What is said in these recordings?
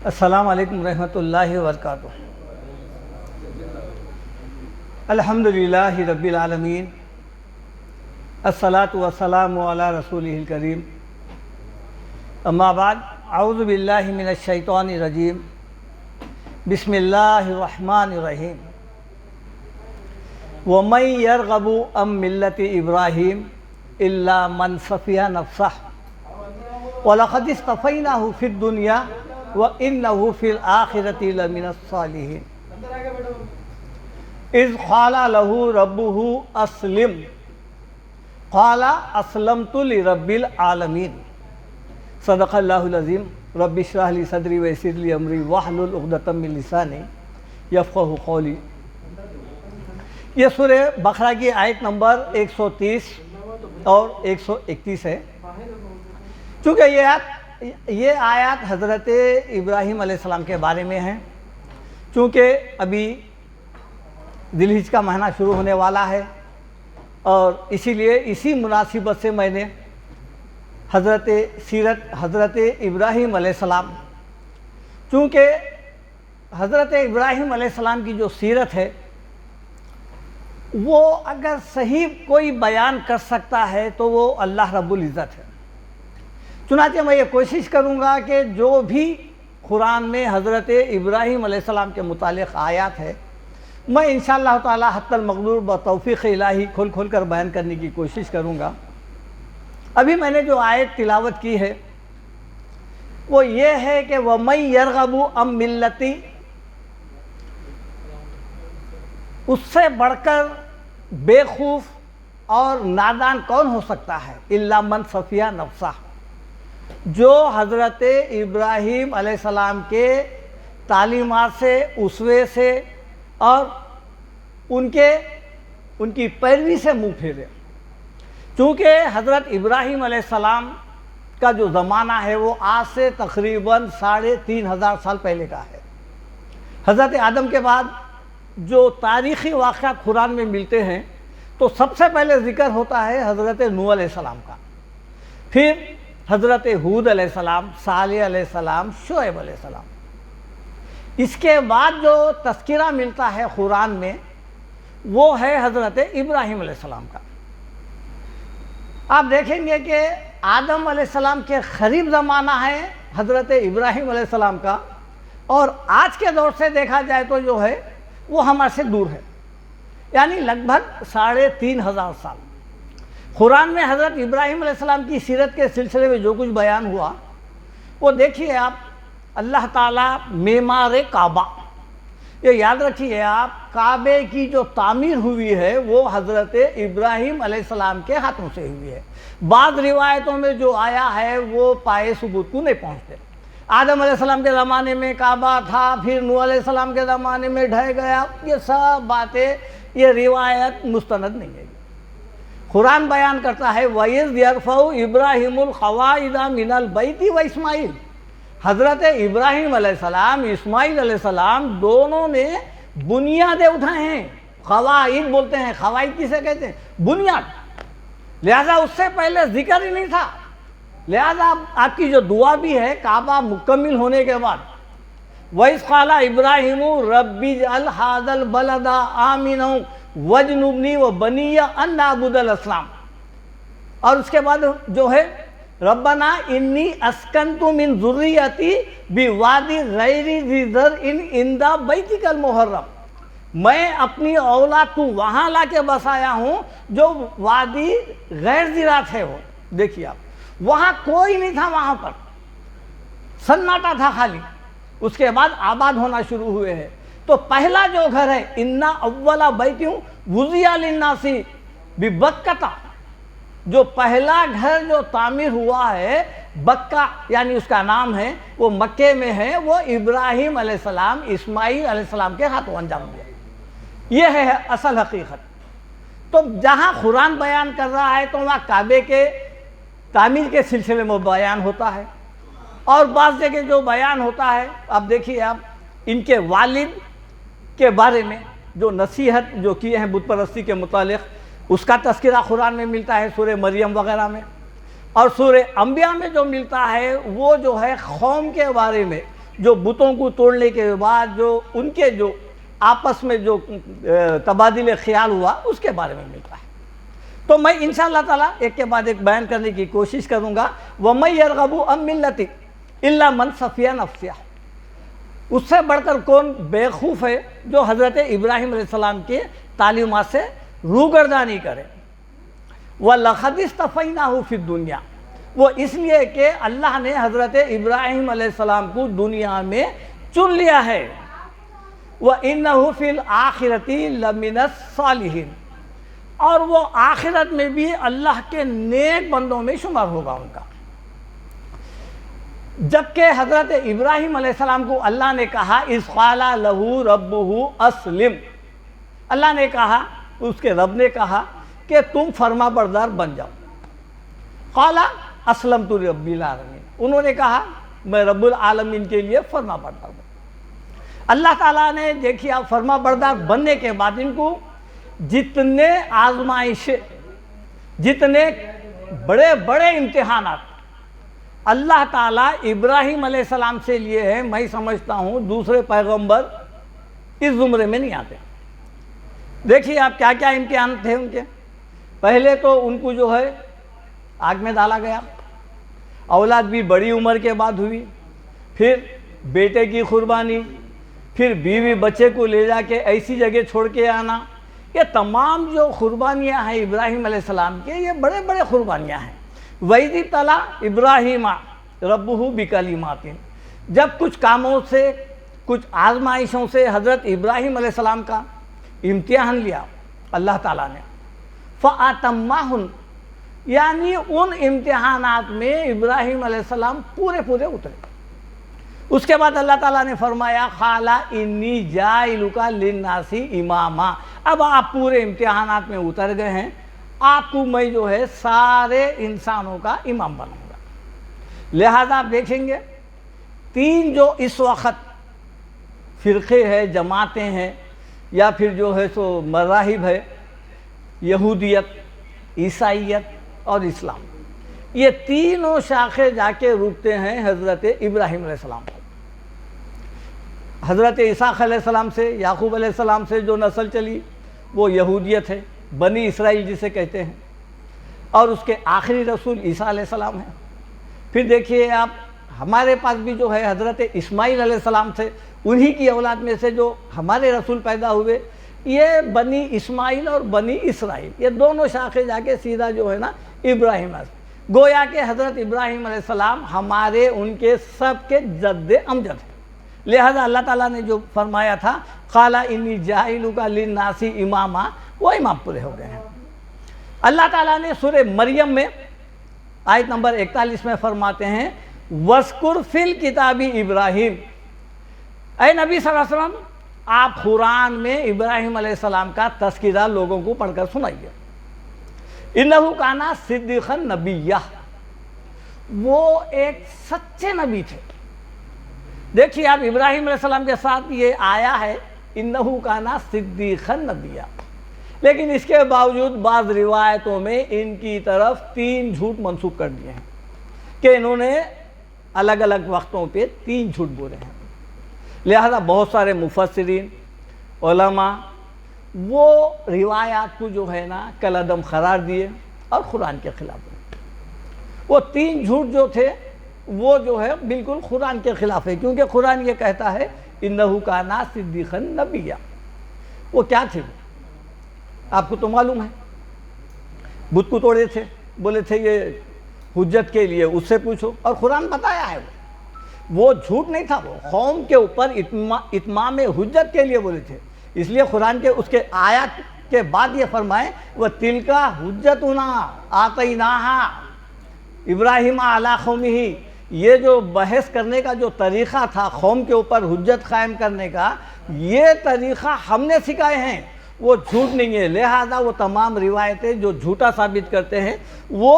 السلام علیکم ورحمۃ اللہ وبرکاتہ۔ الحمدللہ رب العالمین، الصلاۃ والسلام علی رسولہ الکریم، اما بعد، اعوذ باللہ من الشیطان الرجیم، بسم اللہ الرحمن الرحیم۔ وَمَن يَرْغَبُ عَن مِّلَّةِ إِبْرَاهِيمَ إِلَّا مَن صَفِيَ نَفْسَهُ وَلَقَدِ اصْطَفَيْنَاهُ فِي الدُّنْيَا وَإِنَّهُ فِي الْآخِرَةِ لَمِنَ الصَّالِحِينَ إِذْ قَالَ لَهُ رَبُّهُ أَسْلِمْ قَالَ أَسْلَمْتُ لِرَبِّ الْعَالَمِينَ۔ صدق اللہ العظیم۔ رب اشرح لي صدری ویسر لي امری واحلل عقدۃ من لسانی یفقہوا قولی۔ یہ سورہ بقرہ کی آیت نمبر 130 اور 131 ہے۔ چونکہ یہ آیات حضرت ابراہیم علیہ السلام کے بارے میں ہیں، چونکہ ابھی ذی الحجہ کا مہینہ شروع ہونے والا ہے، اور اسی لیے اسی مناسبت سے میں نے حضرت ابراہیم علیہ السلام، چونکہ حضرت ابراہیم علیہ السلام کی جو سیرت ہے وہ اگر صحیح کوئی بیان کر سکتا ہے تو وہ اللہ رب العزت ہے۔ چنانچہ میں یہ کوشش کروں گا کہ جو بھی قرآن میں حضرت ابراہیم علیہ السلام کے متعلق آیات ہے، میں انشاءاللہ تعالی حتی المقدور بتوفیق الہی کھول کھول کر بیان کرنے کی کوشش کروں گا۔ ابھی میں نے جو آیت تلاوت کی ہے وہ یہ ہے کہ وَمَن يَرْغَبُ عَن مِّلَّةِ، اس سے بڑھ کر بیوقوف اور نادان کون ہو سکتا ہے؟ إِلَّا مَن صَفِيَ نَفْسَهُ، جو حضرت ابراہیم علیہ السلام کے تعلیمات سے، اسوے سے اور ان کی پیروی سے منہ پھیرے۔ چونکہ حضرت ابراہیم علیہ السلام کا جو زمانہ ہے وہ آج سے تقریباً 3500 سال پہلے کا ہے۔ حضرت آدم کے بعد جو تاریخی واقعات قرآن میں ملتے ہیں تو سب سے پہلے ذکر ہوتا ہے حضرت نوح علیہ السلام کا، پھر حضرت ہود علیہ السلام، صالح علیہ السلام، شعیب علیہ السلام۔ اس کے بعد جو تذکرہ ملتا ہے قرآن میں وہ ہے حضرت ابراہیم علیہ السلام کا۔ آپ دیکھیں گے کہ آدم علیہ السلام کے قریب زمانہ ہے حضرت ابراہیم علیہ السلام کا، اور آج کے دور سے دیکھا جائے تو جو ہے وہ ہمارے سے دور ہے، یعنی لگ بھگ 3500 سال۔ قرآن میں حضرت ابراہیم علیہ السلام کی سیرت کے سلسلے میں جو کچھ بیان ہوا وہ دیکھیے آپ، اللہ تعالیٰ معمار کعبہ، یہ یاد رکھیے آپ، کعبے کی جو تعمیر ہوئی ہے وہ حضرت ابراہیم علیہ السلام کے ہاتھوں سے ہوئی ہے۔ بعض روایتوں میں جو آیا ہے وہ پائے ثبوت کو نہیں پہنچتے۔ آدم علیہ السلام کے زمانے میں کعبہ تھا، پھر نوح علیہ السلام کے زمانے میں ڈھہ گیا، یہ سب باتیں، یہ روایت مستند نہیں ہے۔ قرآن بیان کرتا ہے وَإِذْ يَرْفَعُ إِبْرَاهِيمُ الْقَوَاعِدَ مِنَ الْبَيْتِ وَإِسْمَاعِيلُ، حضرت ابراہیم علیہ السلام، اسماعیل علیہ السلام دونوں نے بنیادیں اٹھائے ہیں۔ قواعد بولتے ہیں، قواعد کسے کہتے ہیں؟ بنیاد۔ لہذا اس سے پہلے ذکر ہی نہیں تھا۔ لہذا آپ کی جو دعا بھی ہے کعبہ مکمل ہونے کے بعد، وَإِذْ قَالَ إِبْرَاهِيمُ رَبِّ اجْعَلْ هَٰذَا الْبَلَدَ آمِنًا وَاجْنُبْنِي وَبَنِيَّ أَن نَّعْبُدَ الْأَصْنَامَ، اور اس کے بعد جو ہے ربنا انی اسکنت من ذریتی بواد غیر ذی زرع عند بیتک المحرم، میں اپنی اولاد کو وہاں لا کے بسایا ہوں جو وادی غیر زراعت ہے۔ وہ دیکھیے آپ، وہاں کوئی نہیں تھا، وہاں پر سناٹا تھا خالی، اس کے بعد آباد ہونا شروع ہوئے ہیں۔ تو پہلا جو گھر ہے انا اول بیت وضع للناس ببکۃ، جو پہلا گھر جو تعمیر ہوا ہے بکہ، یعنی اس کا نام ہے، وہ مکے میں ہے، وہ ابراہیم علیہ السلام، اسماعیل علیہ السلام کے ہاتھوں انجام دیا۔ یہ ہے اصل حقیقت۔ تو جہاں قرآن بیان کر رہا ہے تو وہاں کعبے کے تعمیر کے سلسلے میں بیان ہوتا ہے، اور بعض جگہ جو بیان ہوتا ہے، اب دیکھیے آپ، ان کے والد کے بارے میں جو نصیحت جو کیے ہیں بت پرستی کے متعلق، اس کا تذکرہ قرآن میں ملتا ہے سورہ مریم وغیرہ میں، اور سورہ انبیاء میں جو ملتا ہے وہ جو ہے قوم کے بارے میں جو بتوں کو توڑنے کے بعد جو ان کے جو آپس میں جو تبادلہ خیال ہوا اس کے بارے میں ملتا ہے۔ تو میں انشاءاللہ تعالیٰ ایک کے بعد ایک بیان کرنے کی کوشش کروں گا۔ وَمَن يَرْغَبُ عَن مِّلَّتِي إِلَّا مَن صَفِيَ نَفْسَهُ، اس سے بڑھ کر کون بیوقوف ہے جو حضرت ابراہیم علیہ السلام کے تعلیمات سے روگردانی کرے۔ وَلَقَدِ اصْطَفَيْنَاهُ فِي الدُّنْيَا، وہ اس لیے کہ اللہ نے حضرت ابراہیم علیہ السلام کو دنیا میں چن لیا ہے۔ وَإِنَّهُ فِي الْآخِرَةِ لَمِنَ الصَّالِحِينَ، اور وہ آخرت میں بھی اللہ کے نیک بندوں میں شمار ہوگا ان کا۔ جبکہ حضرت ابراہیم علیہ السلام کو اللہ نے کہا اِذْ قَالَ لَهُ رَبُّهُ أَسْلِمْ، اللہ نے کہا، اس کے رب نے کہا کہ تم فرما بردار بن جاؤ۔ قَالَ أَسْلَمْتُ لِرَبِّ الْعَالَمِينَ، انہوں نے کہا میں رب العالمین کے لیے فرما بردار ہوں۔ اللہ تعالیٰ نے دیکھیے آپ فرما بردار بننے کے بعد ان کو جتنے آزمائشیں، جتنے بڑے بڑے امتحانات اللہ تعالیٰ ابراہیم علیہ السلام سے لیے ہیں، میں سمجھتا ہوں دوسرے پیغمبر اس زمرے میں نہیں آتے۔ دیکھیے آپ کیا کیا امتحان تھے ان کے۔ پہلے تو ان کو جو ہے آگ میں ڈالا گیا، اولاد بھی بڑی عمر کے بعد ہوئی، پھر بیٹے کی قربانی، پھر بیوی بچے کو لے جا کے ایسی جگہ چھوڑ کے آنا، یہ تمام جو قربانیاں ہیں ابراہیم علیہ السلام کے، یہ بڑے بڑے قربانیاں ہیں۔ وَإِذِ ابْتَلَىٰ إِبْرَاهِيمَ رَبُّهُ بِكَلِمَاتٍ، جب کچھ کاموں سے، کچھ آزمائشوں سے حضرت ابراہیم علیہ السلام کا امتحان لیا اللہ تعالیٰ نے، فَأَتَمَّهُنَّ، یعنی ان امتحانات میں ابراہیم علیہ السلام پورے اترے۔ اس کے بعد اللہ تعالیٰ نے فرمایا قَالَ إِنِّي جَاعِلُكَ لِلنَّاسِ إِمَامًا، اب آپ پورے امتحانات میں اتر گئے ہیں، آپ کو میں جو ہے سارے انسانوں کا امام بناؤں گا۔ لہذا آپ دیکھیں گے تین جو اس وقت فرقے ہیں، جماعتیں ہیں، یا پھر جو ہے سو مذاہب ہے، یہودیت، عیسائیت اور اسلام، یہ تینوں شاخیں جا کے رکتے ہیں حضرت ابراہیم علیہ السلام کو۔ حضرت اسحاق علیہ السلام سے، یعقوب علیہ السلام سے جو نسل چلی وہ یہودیت ہے، بنی اسرائیل جسے کہتے ہیں، اور اس کے آخری رسول عیسیٰ علیہ السلام ہیں۔ پھر دیکھیے آپ ہمارے پاس بھی جو ہے حضرت اسماعیل علیہ السلام سے، انہی کی اولاد میں سے جو ہمارے رسول پیدا ہوئے، یہ بنی اسماعیل اور بنی اسرائیل، یہ دونوں شاخیں جا کے سیدھا جو ہے نا ابراہیم علیہ السلام، گویا کہ حضرت ابراہیم علیہ السلام ہمارے ان کے سب کے جد امجد ہیں۔ لہذا اللہ تعالیٰ نے جو فرمایا تھا قَالَ إِنِّي جَاعِلُكَ لِلنَّاسِ إِمَامًا، وہ امام پورے ہو گئے ہیں۔ اللہ تعالیٰ نے سورہ مریم میں آیت نمبر 41 میں فرماتے ہیں وَاذْكُرْ فِي الْكِتَابِ ابراہیم، اے نبی صلی اللہ علیہ وسلم آپ قرآن میں ابراہیم علیہ السلام کا تذکرہ لوگوں کو پڑھ کر سنائیے۔ إِنَّهُ كَانَ صِدِّيقًا نَبِيًّا، وہ ایک سچے نبی تھے۔ دیکھیے آپ ابراہیم علیہ السلام کے ساتھ یہ آیا ہے إِنَّهُ كَانَ صِدِّيقًا نَبِيًّا، لیکن اس کے باوجود بعض روایتوں میں ان کی طرف 3 جھوٹ منسوخ کر دیے ہیں کہ انہوں نے الگ الگ وقتوں پہ 3 جھوٹ بولے ہیں۔ لہذا بہت سارے مفسرین، علماء وہ روایات کو جو ہے نا کالعدم قرار دیے اور قرآن کے خلاف ہوئے۔ وہ 3 جھوٹ جو تھے وہ جو ہے بالکل قرآن کے خلاف ہے، کیونکہ قرآن یہ کہتا ہے إِنَّهُ كَانَ صِدِّيقًا نَبِيًّا۔ وہ کیا تھے؟ آپ کو تو معلوم ہے، بت کو توڑے تھے، بولے تھے یہ حجت کے لیے اس سے پوچھو، اور قرآن بتایا ہے وہ جھوٹ نہیں تھا، وہ قوم کے اوپر اتمام حجت کے لیے بولے تھے۔ اس لیے قرآن کے اس کے آیات کے بعد یہ فرمائے وَتِلْكَ حُجَّتُنَا آتَيْنَاهَا ابراہیم عَلَىٰ قَوْمِهِ، یہ جو بحث کرنے کا جو طریقہ تھا قوم کے اوپر حجت قائم کرنے کا، یہ طریقہ ہم نے سکھائے ہیں، وہ جھوٹ نہیں ہے۔ لہذا وہ تمام روایتیں جو جھوٹا ثابت کرتے ہیں وہ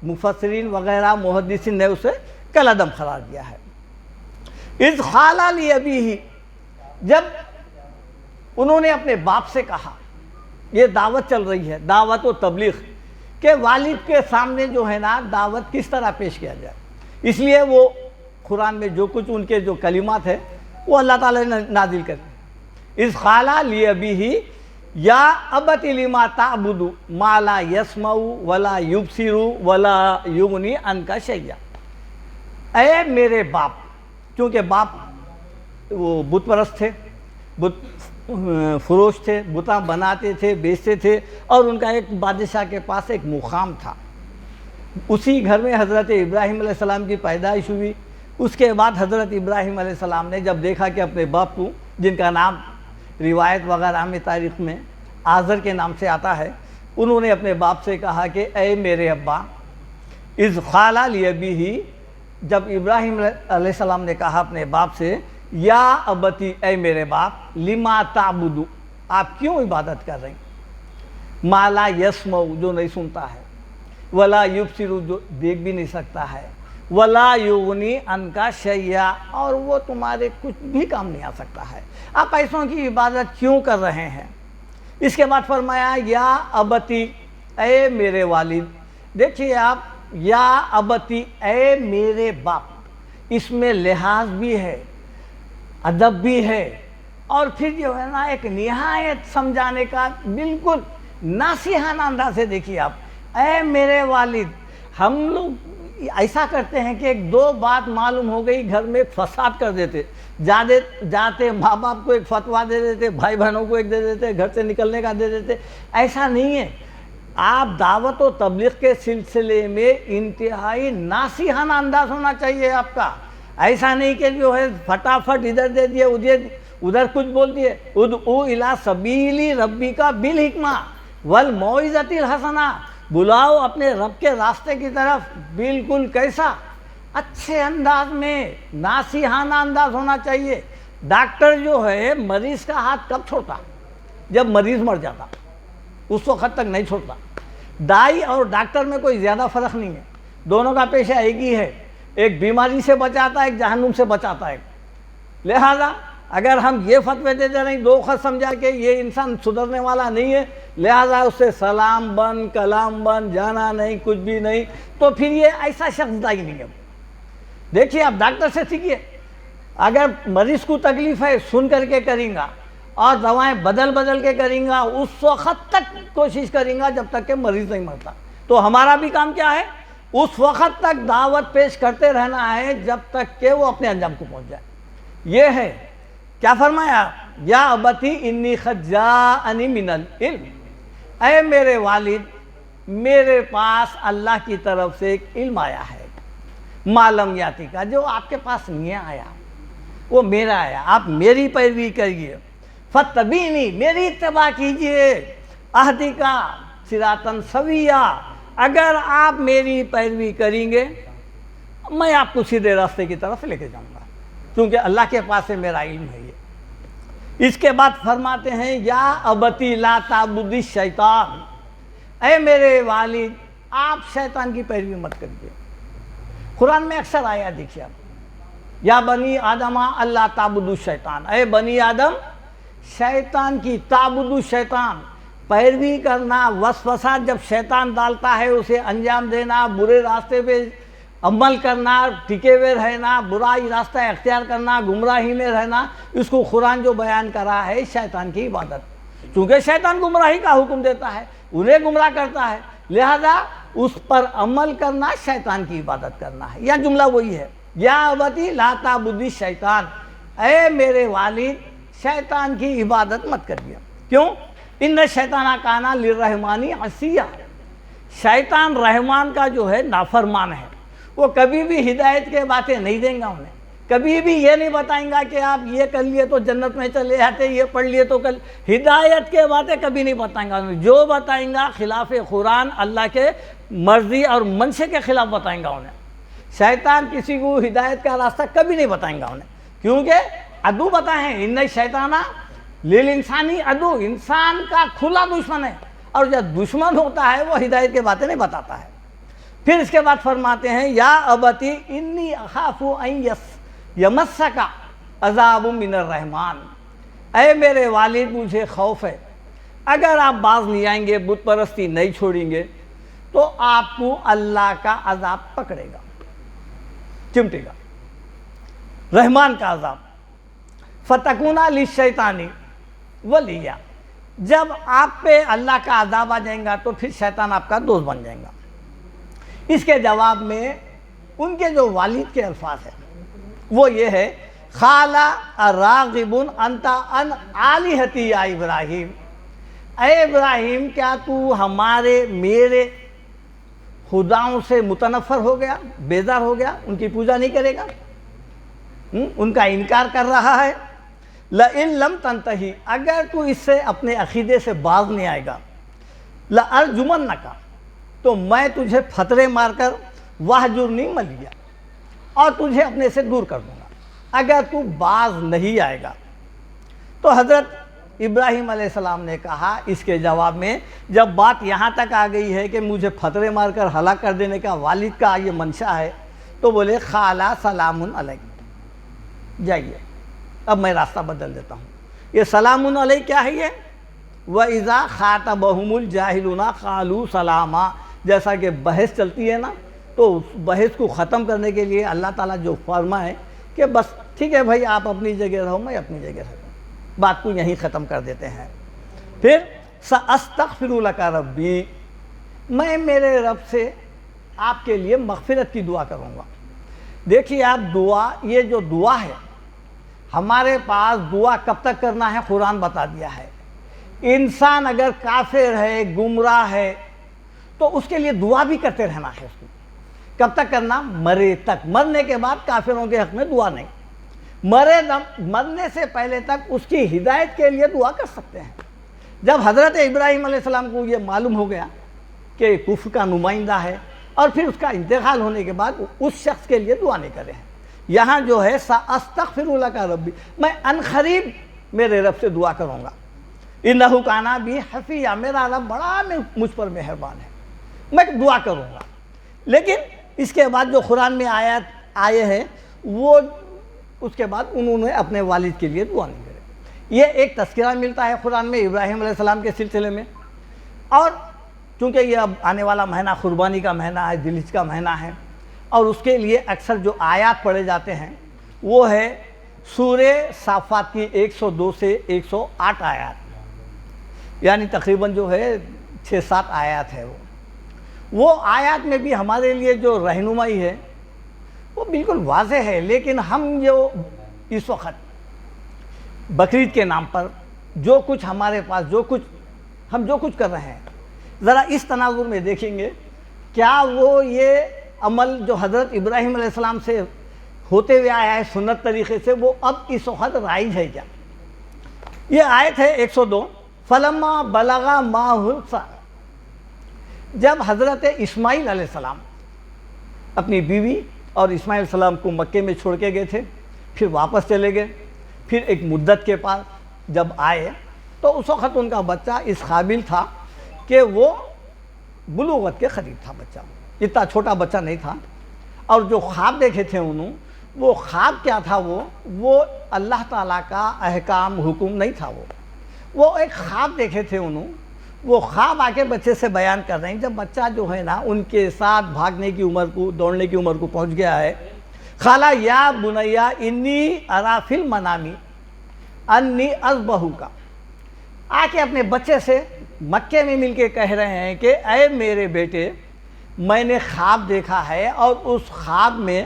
مفسرین وغیرہ محدثین نے اسے کالعدم قرار دیا ہے۔ اِذْ قَالَ لِأَبِيهِ، جب انہوں نے اپنے باپ سے کہا، یہ دعوت چل رہی ہے، دعوت و تبلیغ، کہ والد کے سامنے جو ہے نا دعوت کس طرح پیش کیا جائے، اس لیے وہ قرآن میں جو کچھ ان کے جو کلمات ہے وہ اللہ تعالیٰ نے نازل کر دی. اذ قال لأبیہ یا ابت لما تعبد ما لا یسمع ولا یبصر ولا یغنی عنک شیئا. اے میرے باپ، کیونکہ باپ وہ بت پرست تھے، بت فروش تھے، بتاں بناتے تھے، بیچتے تھے، اور ان کا ایک بادشاہ کے پاس ایک مقام تھا. اسی گھر میں حضرت ابراہیم علیہ السلام کی پیدائش ہوئی. اس کے بعد حضرت ابراہیم علیہ السلام نے جب دیکھا کہ اپنے باپ کو، جن کا نام روایت وغیرہ میں تاریخ میں آزر کے نام سے آتا ہے، انہوں نے اپنے باپ سے کہا کہ اے میرے ابا. اذ قال لأبیہ، جب ابراہیم علیہ السلام نے کہا اپنے باپ سے یا ابتی، اے میرے باپ، لما تعبد، آپ کیوں عبادت کر رہے ہیں، ما لا یسمع، جو نہیں سنتا ہے، ولا یبصر، جو دیکھ بھی نہیں سکتا ہے، ولا یغنی عنک شیئا، اور وہ تمہارے کچھ بھی کام نہیں آ سکتا ہے، آپ ایسوں کی عبادت کیوں کر رہے ہیں. اس کے بعد فرمایا یا ابتی، اے میرے والد. دیکھیے آپ، یا ابتی، اے میرے باپ، اس میں لحاظ بھی ہے، ادب بھی ہے، اور پھر جو ہے نا ایک نہایت سمجھانے کا بالکل ناصحانہ انداز سے. دیکھیے آپ، اے میرے والد. ہم لوگ ایسا کرتے ہیں کہ ایک دو بات معلوم ہو گئی، گھر میں فساد کر دیتے، جاتے ماں باپ کو ایک فتویٰ دے دیتے، بھائی بہنوں کو ایک دے دیتے، گھر سے نکلنے کا دے دیتے. ایسا نہیں ہے. آپ دعوت و تبلیغ کے سلسلے میں انتہائی ناصحانہ انداز ہونا چاہیے آپ کا. ایسا نہیں کہ جو ہے فٹافٹ ادھر دے دیے، ادھر کچھ بول دیے. ادعو الی سبیل ربک بالحکمہ والموعظۃ الحسنہ، بلاؤ اپنے رب کے راستے کی طرف. بالکل کیسا؟ اچھے انداز میں، ناصحانہ انداز ہونا چاہیے. ڈاکٹر جو ہے مریض کا ہاتھ کب چھوڑتا؟ جب مریض مر جاتا، اس وقت تک نہیں چھوڑتا. دائی اور ڈاکٹر میں کوئی زیادہ فرق نہیں ہے، دونوں کا پیشہ ایک ہی ہے. ایک بیماری سے بچاتا ہے، ایک جہنم سے بچاتا ہے. لہذا اگر ہم یہ فتوے دیتے نہیں، دو خط سمجھا کہ یہ انسان سدھرنے والا نہیں ہے، لہذا اس سے سلام بند، کلام بند، جانا نہیں، کچھ بھی نہیں، تو پھر یہ ایسا شخص دائی نہیں ہے. دیکھیے آپ ڈاکٹر سے سیکھیے. اگر مریض کو تکلیف ہے، سن کر کے کریں گا، اور دوائیں بدل کے کریں گا، اس وقت تک کوشش کریں گا جب تک کہ مریض نہیں مرتا. تو ہمارا بھی کام کیا ہے؟ اس وقت تک دعوت پیش کرتے رہنا ہے جب تک کہ وہ اپنے انجام کو پہنچ جائے. یہ ہے. کیا فرمایا؟ یا ابتی انی قد جاءنی من العلم، اے میرے والد، میرے پاس اللہ کی طرف سے ایک علم آیا ہے، ما لم یاتی کا، جو آپ کے پاس نہیں آیا، وہ میرا آیا. آپ میری پیروی کریے. فاتبعونی، میری اتباع کیجئے. اہدیکا صراطا سویا، اگر آپ میری پیروی کریں گے میں آپ کو سیدھے راستے کی طرف لے کے جاؤں گا، کیونکہ اللہ کے پاس سے میرا علم ہے. یہ اس کے بعد فرماتے ہیں یا ابتی لا تعبد الشیطان، اے میرے والد، آپ شیطان کی پیروی مت کریے. قرآن میں اکثر آیا، دیکھیے آپ، یا بنی آدم اللہ تعبد الشیطان، اے بنی آدم، شیطان کی، تعبد الشیطان، پیروی کرنا، وسوسہ جب شیطان ڈالتا ہے اسے انجام دینا، برے راستے پہ عمل کرنا، ٹکے ہوئے رہنا، برائی راستہ اختیار کرنا، گمراہی میں رہنا، اس کو قرآن جو بیان کرا ہے شیطان کی عبادت. چونکہ شیطان گمراہی کا حکم دیتا ہے، انہیں گمراہ کرتا ہے، لہذا اس پر عمل کرنا شیطان کی عبادت کرنا ہے. یا جملہ وہی ہے، یا ابتی لا تعبد الشیطان، اے میرے والد، شیطان کی عبادت مت کریے. کیوں؟ ان شیطان کان للرحمن عصیا، شیطان رحمان کا جو ہے نافرمان ہے. وہ کبھی بھی ہدایت کے باتیں نہیں دیں گا انہیں، کبھی بھی یہ نہیں بتائیں گا کہ آپ یہ کر لیے تو جنت میں چلے جاتے، یہ پڑھ لیے تو ہدایت کے باتیں کبھی نہیں بتائیں گا انہیں. جو بتائیں گا خلاف قرآن، اللہ کے مرضی اور منشے کے خلاف بتائیں گا انہیں. شیطان کسی کو ہدایت کا راستہ کبھی نہیں بتائیں گا انہیں، کیونکہ عدو بتائیں، ان شیطان للانسانی عدو، انسان کا کھلا دشمن ہے، اور جب دشمن ہوتا ہے وہ ہدایت کے باتیں نہیں بتاتا ہے. پھر اس کے بعد فرماتے ہیں یا ابتی انی اخاف ان یمسک عذاب من الرحمن، اے میرے والد، مجھے خوف ہے اگر آپ باز نہیں آئیں گے، بت پرستی نہیں چھوڑیں گے، تو آپ کو اللہ کا عذاب پکڑے گا، چمٹے گا. رحمان کا عذاب، فتکونا للشیطانی ولیہ، جب آپ پہ اللہ کا عذاب آ جائیں گا تو پھر شیطان آپ کا دوست بن جائیں گا۔ اس کے جواب میں ان کے جو والد کے الفاظ ہیں وہ یہ ہے، خالا راغب انت ان آلہتی یا ابراہیم، اے ابراہیم کیا تو میرے خداؤں سے متنفر ہو گیا، بیزار ہو گیا، ان کی پوجا نہیں کرے گا، ان کا انکار کر رہا ہے۔ لئن لم تنتہی، اگر تو اس سے اپنے عقیدے سے باز نہیں آئے گا، لأرجمنک، تو میں تجھے پھترے مار کر وہجرنی ملیہ، اور تجھے اپنے سے دور کر دوں گا اگر تو باز نہیں آئے گا۔ تو حضرت ابراہیم علیہ السلام نے کہا اس کے جواب میں، جب بات یہاں تک آ گئی ہے کہ مجھے پھترے مار کر ہلاک کر دینے کا والد کا یہ منشا ہے، تو بولے خالا سلام علیکم، جائیے اب میں راستہ بدل دیتا ہوں۔ یہ سلام علیہ کیا ہے؟ یہ وَإِذَا خَاطَبَهُمُ الْجَاهِلُونَ قَالُوا سَلَامًا، جیسا کہ بحث چلتی ہے نا، تو اس بحث کو ختم کرنے کے لیے اللہ تعالیٰ جو فرمائے کہ بس ٹھیک ہے بھائی، آپ اپنی جگہ رہو، میں اپنی جگہ رہوں، بات کو یہیں ختم کر دیتے ہیں۔ پھر سَأَسْتَغْفِرُ لَكَ رَبِّي، میں میرے رب سے آپ کے لیے مغفرت کی دعا کروں گا۔ دیکھیے آپ، دعا، یہ جو دعا ہے ہمارے پاس، دعا کب تک کرنا ہے قرآن بتا دیا ہے۔ انسان اگر کافر ہے، گمراہ ہے، تو اس کے لیے دعا بھی کرتے رہنا ہے۔ اس کو کب تک کرنا؟ مرے تک۔ مرنے کے بعد کافروں کے حق میں دعا نہیں، مرنے سے پہلے تک اس کی ہدایت کے لیے دعا کر سکتے ہیں۔ جب حضرت ابراہیم علیہ السلام کو یہ معلوم ہو گیا کہ کفر کا نمائندہ ہے، اور پھر اس کا انتقال ہونے کے بعد اس شخص کے لیے دعا نہیں کرے ہیں۔ یہاں جو ہے سأستغفر لک ربی، میں عنقریب میرے رب سے دعا کروں گا۔ انہ کان بی حفیظ، میرا رب بڑا مجھ پر مہربان ہے، میں دعا کروں گا۔ لیکن اس کے بعد جو قرآن میں آیات آئے ہیں، وہ اس کے بعد انہوں نے اپنے والد کے لیے دعا نہیں کرے۔ یہ ایک تذکرہ ملتا ہے قرآن میں ابراہیم علیہ السلام کے سلسلے میں۔ اور چونکہ یہ اب آنے والا مہینہ قربانی کا مہینہ ہے، ذی الحجہ کا مہینہ ہے، اور اس کے لیے اکثر جو آیات پڑھے جاتے ہیں وہ ہے سورہ صافات کی 102 سے 108 آیات، یعنی تقریباً جو ہے 6-7 آیات ہے۔ وہ آیات میں بھی ہمارے لیے جو رہنمائی ہے وہ بالکل واضح ہے۔ لیکن ہم جو اس وقت بقرعید کے نام پر جو کچھ ہمارے پاس، ہم جو کچھ کر رہے ہیں، ذرا اس تناظر میں دیکھیں گے، کیا وہ یہ عمل جو حضرت ابراہیم علیہ السلام سے ہوتے ہوئے آیا ہے سنت طریقے سے، وہ اب اس وقت رائج ہے کیا؟ یہ آیت ہے 102، فلما بلغ معہ السعی، جب حضرت اسماعیل علیہ السلام اپنی بیوی اور اسماعیل علیہ السلام کو مکے میں چھوڑ کے گئے تھے، پھر واپس چلے گئے، پھر ایک مدت کے پاس جب آئے تو اس وقت ان کا بچہ اس قابل تھا کہ وہ بلوغت کے قریب تھا، بچہ اتنا چھوٹا بچہ نہیں تھا۔ اور جو خواب دیکھے تھے انہوں، وہ خواب کیا تھا؟ وہ اللہ تعالیٰ کا احکام حکم نہیں تھا، وہ ایک خواب دیکھے تھے انہوں، وہ خواب آ کے بچے سے بیان کر رہے ہیں۔ جب بچہ جو ہے نا ان کے ساتھ بھاگنے کی عمر کو، دوڑنے کی عمر کو پہنچ گیا ہے، قال یا بنیا انی ارا فی المنام انی اذبحک، آ کے اپنے بچے سے مکے میں مل کے کہہ رہے ہیں کہ اے میرے بیٹے، میں نے خواب دیکھا ہے، اور اس خواب میں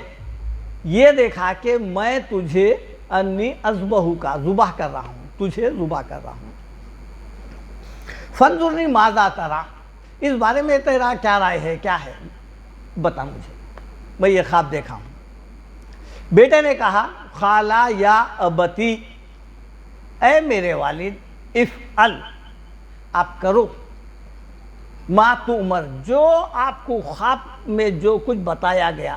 یہ دیکھا کہ میں تجھے انی اذبحک، ذبح کر رہا ہوں، تجھے ذبح کر رہا ہوں۔ فانظرنی ماذا تری، اس بارے میں تیرا کیا رائے ہے، کیا ہے، بتا مجھے، میں یہ خواب دیکھا ہوں۔ بیٹے نے کہا قال یا ابتی، اے میرے والد، افعل، آپ کرو، ما تؤمر، جو آپ کو خواب میں جو کچھ بتایا گیا،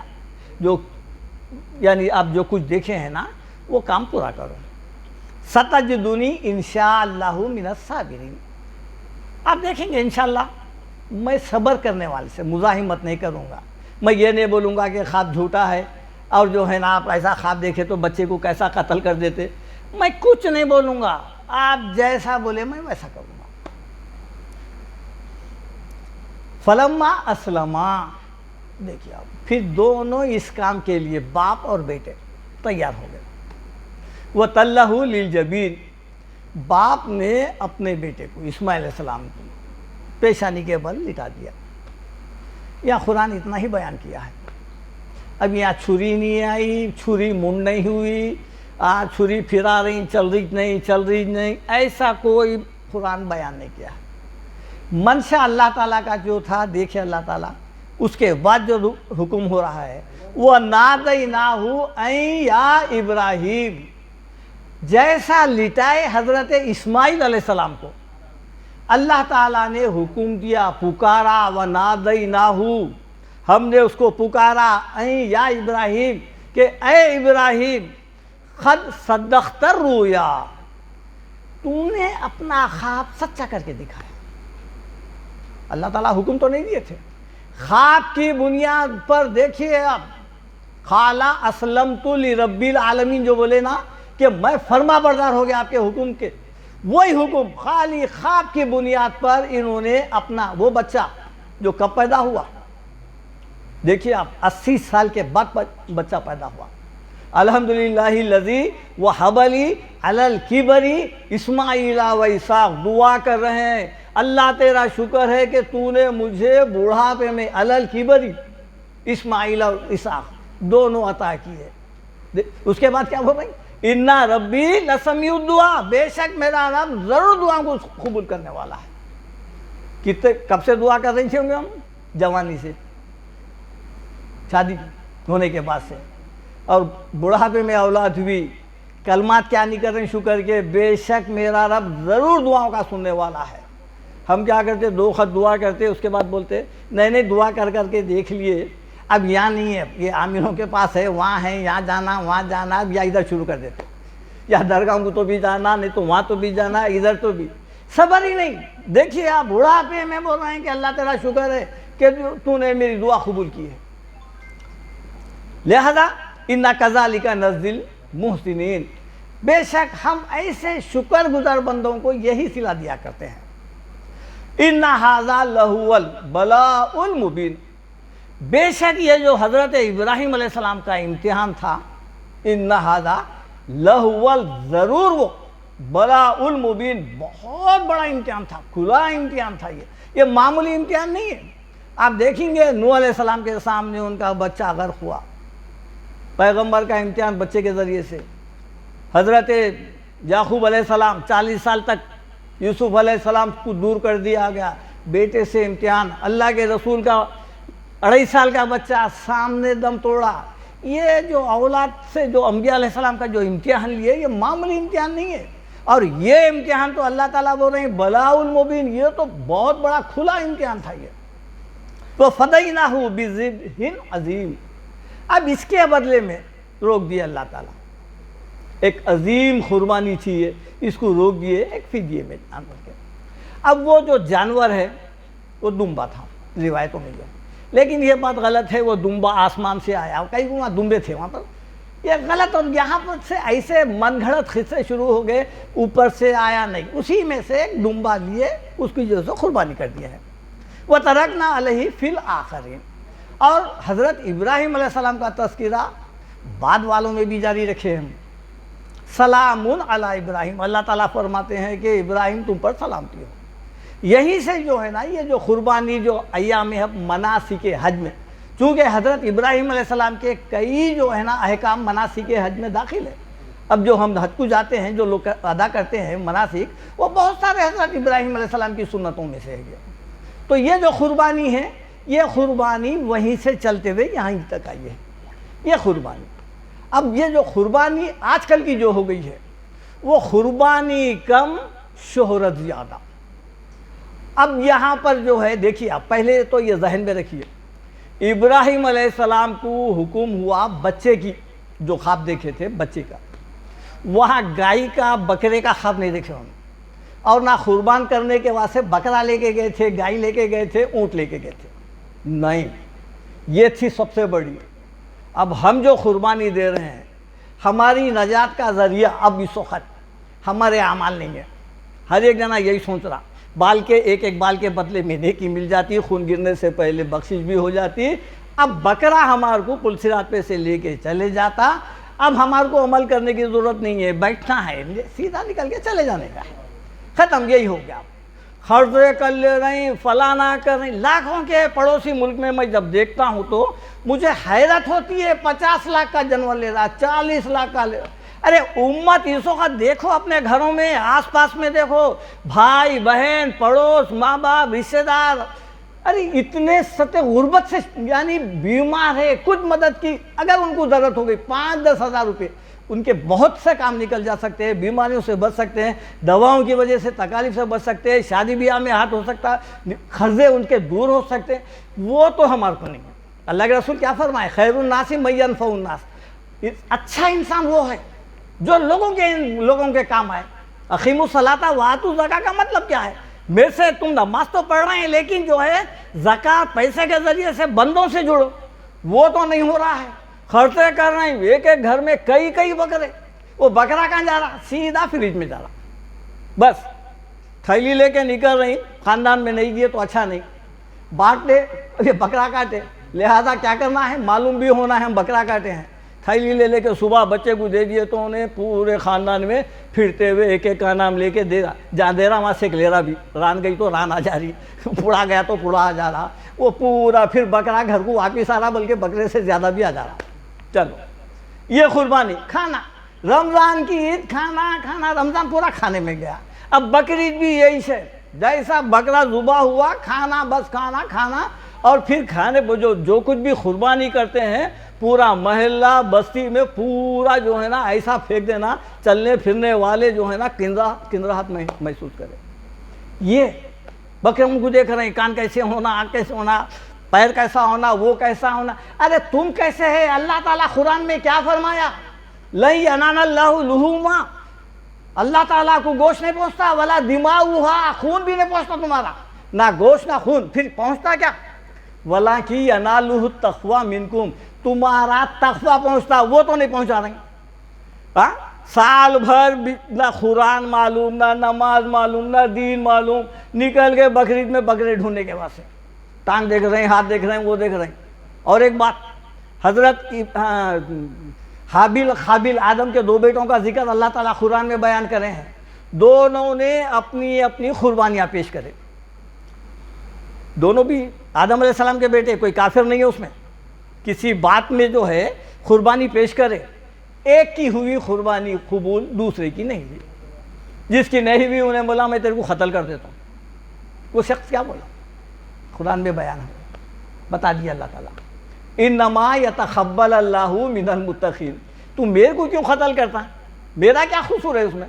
یعنی آپ جو کچھ دیکھے ہیں نا، وہ کام پورا کرو۔ ستجدنی انشاءاللہ من الصابرین، آپ دیکھیں گے انشاءاللہ میں صبر کرنے والے سے، مزاحمت نہیں کروں گا۔ میں یہ نہیں بولوں گا کہ خواب جھوٹا ہے، اور جو ہے نا آپ ایسا خواب دیکھے تو بچے کو کیسا قتل کر دیتے، میں کچھ نہیں بولوں گا، آپ جیسا بولے میں ویسا کروں گا۔ فلما اسلما، دیکھیے آپ، پھر دونوں اس کام کے لیے، باپ اور بیٹے تیار ہو گئے. وَتَلَّهُ لِلْجَبِينِ، باپ نے اپنے بیٹے کو اسماعیل علیہ السلام کو پیشانی کے بل لٹا دیا. یہاں قرآن اتنا ہی بیان کیا ہے. اب یہاں چھری نہیں آئی، چھری منڈ نہیں ہوئی، چھری پھرا رہی چل رہی نہیں، ایسا کوئی قرآن بیان نہیں کیا. منشا اللہ تعالیٰ کا جو تھا، دیکھیں اللہ تعالیٰ اس کے بعد جو حکم ہو رہا ہے، وَنَادَيْنَاهُ أَن يَا إِبْرَاهِيمُ، جیسا لٹائے حضرت اسماعیل علیہ السلام کو اللہ تعالیٰ نے حکم دیا، پکارا. وَنَادَيْنَاهُ، ہم نے اس کو پکارا، اَن یا ابراہیم، کہ اے ابراہیم، قد صدقت الرؤیا، تو نے اپنا خواب سچا کر کے دکھایا. اللہ تعالیٰ حکم تو نہیں دیے تھے. خواب کی بنیاد پر دیکھیے آپ، قال اسلمت لرب العالمین جو بولے نا کہ میں فرما بردار ہو گیا آپ کے حکم کے، وہی حکم خالی خواب کی بنیاد پر انہوں نے اپنا وہ بچہ جو کب پیدا ہوا، دیکھیے آپ 80 سال کے بعد بچہ پیدا ہوا. الحمدللہ الذی وہب لی علی الکبر اسماعیل و اسحاق، دعا کر رہے ہیں اللہ تیرا شکر ہے کہ تو نے مجھے بڑھاپے میں علی الکبر اسماعیل اور اسحاق دونوں عطا کیے. اس کے بعد کیا بول رہے؟ اِنَّ رَبِّي لَسَمِيعُ الدُّعَاء، بے شک میرا رب ضرور دعا کو قبول کرنے والا ہے. کتنے کب سے دعا کر رہی تھی ہم جوانی سے، شادی ہونے کے بعد سے، اور بڑھاپے میں اولاد ہوئی، کلمات کیا نہیں کر رہے ہیں شکر کے، بے شک میرا رب ضرور دعاؤں کا سننے والا ہے. ہم کیا کرتے، 2 خط دعا کرتے، اس کے بعد بولتے نہیں دعا کر کے دیکھ لیے، اب یہاں نہیں ہے، یہ عامروں کے پاس ہے، وہاں ہے، یہاں جانا وہاں جانا، اب یا ادھر شروع کر دیتے، یا درگاہ کو تو بھی جانا، نہیں تو وہاں تو بھی جانا، ادھر تو بھی، صبر ہی نہیں. دیکھیے آپ بڑھاپے میں بول رہے ہیں کہ اللہ تیرا شکر ہے کہ تو نے میری دعا قبول کی ہے. لہذا اِنَّا كَذَلِكَ نَزِّلُ الْمُحْسِنِينَ، بے شک ہم ایسے شکر گزار بندوں کو یہی صلہ دیا کرتے ہیں. اِنَّ هَذَا لَهُوَ الْبَلَاءُ الْمُبِينُ، بے شک یہ جو حضرت ابراہیم علیہ السلام کا امتحان تھا، اِنَّ هَذَا لَهُوَ، ضرور وہ بَلَاءُ الْمُبِينُ، بہت بڑا امتحان تھا، کھلا امتحان تھا. یہ معمولی امتحان نہیں ہے. آپ دیکھیں گے نوح علیہ السلام کے سامنے ان کا بچہ غرق ہوا، پیغمبر کا امتحان بچے کے ذریعے سے. حضرت یعقوب علیہ السلام 40 سال تک یوسف علیہ السلام کو دور کر دیا گیا، بیٹے سے امتحان. اللہ کے رسول کا 2.5 سال کا بچہ سامنے دم توڑا. یہ جو اولاد سے جو انبیاء علیہ السلام کا جو امتحان لیے، یہ معمولی امتحان نہیں ہے. اور یہ امتحان تو اللہ تعالیٰ بول رہے ہیں بلاء المبین، یہ تو بہت بڑا کھلا امتحان تھا. یہ تو فدیناہ بذبح عظیم، اب اس کے بدلے میں روک دیا اللہ تعالیٰ. ایک عظیم قربانی تھی یہ، اس کو روک دیے ایک فدیے میں جانور کے. اب وہ جو جانور ہے وہ دمبا تھا روایتوں میں جو، لیکن یہ بات غلط ہے، وہ دمبا آسمان سے آیا، کئی وہاں دمبے تھے وہاں پر، یہ غلط. اور یہاں پر سے ایسے من گھڑت قصے شروع ہو گئے، اوپر سے آیا نہیں، اسی میں سے ایک دمبا لیے اس کی جو سے قربانی کر دیا ہے. وَتَرَكْنَا عَلَيْهِ فِي الْآخِرِينَ، اور حضرت ابراہیم علیہ السلام کا تذکرہ بعد والوں میں بھی جاری رکھے ہم. سلام علی ابراہیم، اللہ تعالیٰ فرماتے ہیں کہ ابراہیم تم پر سلامتی ہو. یہی سے جو ہے نا یہ جو قربانی جو ایام مناسک حج میں، چونکہ حضرت ابراہیم علیہ السلام کے کئی جو ہے نا احکام مناسک حج میں داخل ہے. اب جو ہم حج کو جاتے ہیں، جو لوگ ادا کرتے ہیں مناسک، وہ بہت سارے حضرت ابراہیم علیہ السلام کی سنتوں میں سے ہے. تو یہ جو قربانی ہے، یہ قربانی وہیں سے چلتے ہوئے یہاں تک آئی ہے یہ قربانی. اب یہ جو قربانی آج کل کی جو ہو گئی ہے، وہ قربانی کم شہرت زیادہ. اب یہاں پر جو ہے دیکھیے آپ، پہلے تو یہ ذہن میں رکھیے، ابراہیم علیہ السلام کو حکم ہوا بچے کی، جو خواب دیکھے تھے بچے کا، وہاں گائے کا بکرے کا خواب نہیں دیکھے انہوں نے، اور نہ قربان کرنے کے واسطے بکرا لے کے گئے تھے، گائے لے کے گئے تھے، اونٹ لے کے گئے تھے، نہیں. یہ تھی سب سے بڑی. اب ہم جو قربانی دے رہے ہیں، ہماری نجات کا ذریعہ اب اس وقت ہمارے اعمال نہیں ہے. ہر ایک جنا یہی سوچ رہا، بال کے ایک بال کے بدلے میں نیکی مل جاتی، خون گرنے سے پہلے بخشش بھی ہو جاتی. اب بکرا ہمارے کو پل صراط پہ سے لے کے چلے جاتا، اب ہمارے کو عمل کرنے کی ضرورت نہیں ہے، بیٹھنا ہے، سیدھا نکل کے چلے جانے کا ہے، ختم، یہی ہو گیا۔ خرچے کر لے رہی، فلانا کر رہی، لاکھوں کے پڑوسی ملک میں جب دیکھتا ہوں تو مجھے حیرت ہوتی ہے، 50 لاکھ کا جانور لے رہا، 40 لاکھ کا لے رہا۔ ارے امت اس وقت دیکھو اپنے گھروں میں، آس پاس میں دیکھو، بھائی بہن، پڑوس، ماں باپ، رشتے دار، ارے اتنے سطح غربت سے یعنی بیمار ہے، کچھ مدد کی اگر ان کو ضرورت ہو گئی، 5-10 ہزار روپے، ان کے بہت سے کام نکل جا سکتے ہیں، بیماریوں سے بچ سکتے ہیں، دواؤں کی وجہ سے تکالیف سے بچ سکتے ہیں، شادی بیاہ میں ہاتھ ہو سکتا ہے، قرضے ان کے دور ہو سکتے ہیں، وہ تو ہمارے کو نہیں ہے۔ اللہ کے رسول کیا فرمائے؟ خیر الناس من ینفع الناس، اچھا انسان وہ ہے جو لوگوں کے کام آئے۔ اقیموا الصلاۃ وآتوا الزکاۃ کا مطلب کیا ہے؟ میرے سے تم نماز تو پڑھ رہے ہیں لیکن جو ہے زکوٰۃ پیسے کے ذریعے سے بندوں سے جڑو، وہ تو نہیں ہو رہا ہے۔ خرچے کر رہے ہیں، ایک ایک گھر میں کئی بکرے، وہ بکرا کہاں جا رہا؟ سیدھا فریج میں جا رہا، بس تھیلی لے کے نکل رہی، خاندان میں نہیں دیے تو اچھا نہیں، بانٹ لے، یہ بکرا کاٹے، لہذا کیا کرنا ہے؟ معلوم بھی ہونا ہے ہم بکرا کاٹے ہیں، تھیلی لے کے صبح بچے کو دے دیے تو انہیں پورے خاندان میں پھرتے ہوئے ایک ایک کا نام لے کے دے رہا، جہاں دے رہا وہاں سے لے رہا بھی، ران گئی تو ران آ جا رہی، پڑا گیا تو پڑا آ جا رہا، وہ پورا پھر بکرا گھر کو واپس آ رہا، بلکہ بکرے سے زیادہ بھی آ جا رہا۔ چلو یہ قربانی، کھانا، رمضان کی عید، کھانا، رمضان پورا کھانے میں گیا۔ اب بقرعید بھی یہی ہے، جیسا بکرا ذبح ہوا، کھانا، بس کھانا، اور پھر کھانے پہ جو کچھ بھی قربانی کرتے ہیں پورا محلہ بستی میں پورا جو ہے نا ایسا پھینک دینا، چلنے پھرنے والے جو ہے نا کنراہت محسوس کرے۔ یہ بکروں کو دیکھ رہے ہیں، کان کیسے ہونا، آنکھ کیسے ہونا، پیر کیسا ہونا، وہ کیسا ہونا، ارے تم کیسے ہے؟ اللہ تعالیٰ قرآن میں کیا فرمایا؟ لن ینال اللہ لحومہا، اللہ تعالیٰ کو گوشت نہیں پہنچتا، ولا دماؤہا، خون بھی نہیں پہنچتا تمہارا، نہ گوشت نہ خون، پھر پہنچتا کیا؟ وَلَٰكِن يَنَالُهُ التَّقْوَىٰ مِنْكُمْ، تمہارا تقویٰ پہنچتا، وہ تو نہیں پہنچا رہے۔ سال بھر نہ قرآن معلوم، نہ نماز معلوم، نہ دین معلوم، نکل کے بقرعید میں بکرے ڈھونڈنے کے واسطے ٹانگ دیکھ رہے ہیں، ہاتھ دیکھ رہے ہیں، وہ دیکھ رہے ہیں۔ اور ایک بات، حضرت حابیل آدم کے 2 بیٹوں کا ذکر اللہ تعالیٰ قرآن میں بیان کرے ہیں، دونوں نے اپنی قربانیاں پیش کرے، دونوں بھی آدم علیہ السلام کے بیٹے، کوئی کافر نہیں ہے اس میں، کسی بات میں جو ہے قربانی پیش کرے، ایک کی ہوئی قربانی قبول، دوسرے کی نہیں ہوئی، جس کی نہیں ہوئی انہیں بولا میں تیرے کو قتل کر دیتا ہوں۔ وہ شخص کیا بولا؟ قرآن میں بیان ہے، بتا دیا اللہ تعالیٰ، انما یتقبل اللہ من المتقین، تو میرے کو کیوں قتل کرتا ہے؟ میرا کیا قصور ہے اس میں؟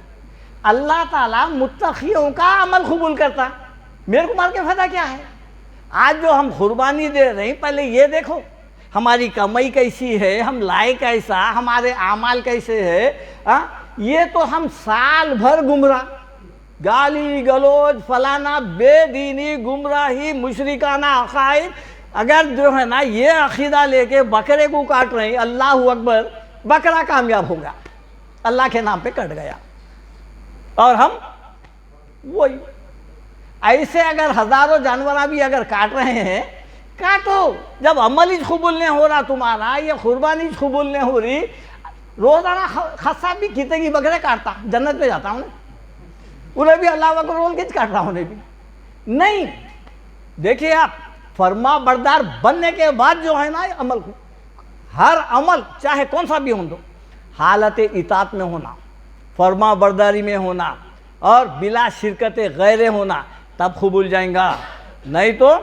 اللہ تعالیٰ متقیوں کا عمل قبول کرتا ہے، میرے کو مار کے فائدہ کیا ہے؟ آج جو ہم قربانی دے رہے ہیں، پہلے یہ دیکھو ہماری کمائی کیسی ہے، ہم لائے کیسا، ہمارے اعمال کیسے ہے، یہ تو ہم سال بھر گمراہ، گالی گلوچ، فلانا، بے دینی، گمراہی، مشرکانہ عقائد، اگر جو ہے نا یہ عقیدہ لے کے بکرے کو کاٹ رہے ہیں، اللہ اکبر، بکرا کامیاب ہوگا، اللہ کے نام پہ کٹ گیا، اور ہم وہی ایسے اگر ہزاروں جانوراں بھی اگر کاٹ رہے ہیں، کاٹو، جب عمل ہی قبول نہیں ہو رہا تمہارا، یہ قربانی قبول نہیں ہو رہی، روزانہ خصاب بھی کتنے کی بکرے کاٹتا، جنت میں جاتا ہوں انہیں بھی اللہ اکبر بول کے کاٹ رہا ہوں، انہیں بھی نہیں۔ دیکھیے آپ فرما بردار بننے کے بعد جو ہے نا عمل، ہر عمل چاہے کون سا بھی ہو، حالت اطاعت میں ہونا، فرما برداری میں ہونا، اور بلا شرکت غیر ہونا، تب قبول جائیں گا، نہیں تو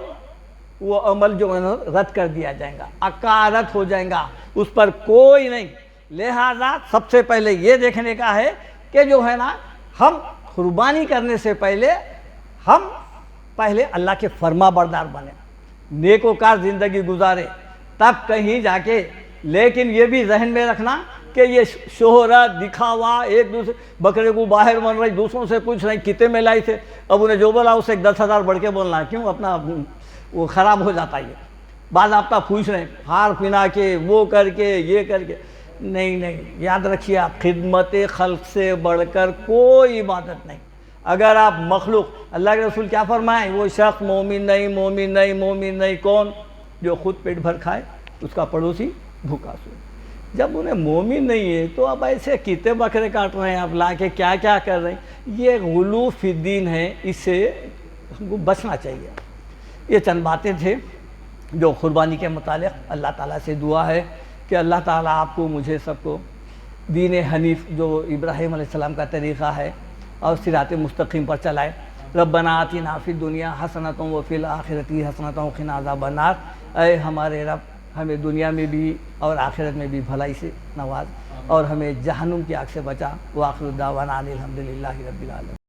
وہ عمل جو ہے نا رد کر دیا جائے گا، اکارت ہو جائے گا، اس پر کوئی نہیں۔ لہذا سب سے پہلے یہ دیکھنے کا ہے کہ جو ہے نا ہم قربانی کرنے سے پہلے ہم اللہ کے فرما بردار بنے، نیکوکار زندگی گزارے، تب کہیں جا کے۔ لیکن یہ بھی ذہن میں رکھنا کہ یہ شہرت، دکھاوا، ایک دوسرے بکرے کو باہر بن رہی، دوسروں سے پوچھ رہے کتنے میں لائی تھے، اب انہیں جو بولا اسے 10,000 بڑھ کے بولنا، کیوں؟ اپنا وہ خراب ہو جاتا ہے۔ بعض آپ پوچھ رہے ہیں ہار پنا کے، وہ کر کے، یہ کر کے، نہیں، یاد رکھیے آپ، خدمت خلق سے بڑھ کر کوئی عبادت نہیں۔ اگر آپ مخلوق، اللہ کے رسول کیا فرمائیں؟ وہ شخص مومن نہیں کون؟ جو خود پیٹ بھر کھائے، اس کا پڑوسی بھوکا سوئے۔ جب انہیں مومن نہیں ہے تو اب ایسے کیتے بکرے کاٹ رہے ہیں، اب لا کے کیا کیا کر رہے ہیں، یہ غلو فی الدین ہے، اس سے بچنا چاہیے۔ یہ چند باتیں تھے جو قربانی کے متعلق۔ اللہ تعالیٰ سے دعا ہے کہ اللہ تعالیٰ آپ کو، مجھے، سب کو دین حنیف جو ابراہیم علیہ السلام کا طریقہ ہے اور صراط مستقیم پر چلائے۔ ربنا آتنا فی الدنیا حسنۃ وفی الآخرۃ حسنۃ وقنا عذاب النار۔ اے ہمارے رب، ہمیں دنیا میں بھی اور آخرت میں بھی بھلائی سے نواز، اور ہمیں جہنم کی آگ سے بچا۔ وآخر دعوانا ان الحمد للہ رب العالمین۔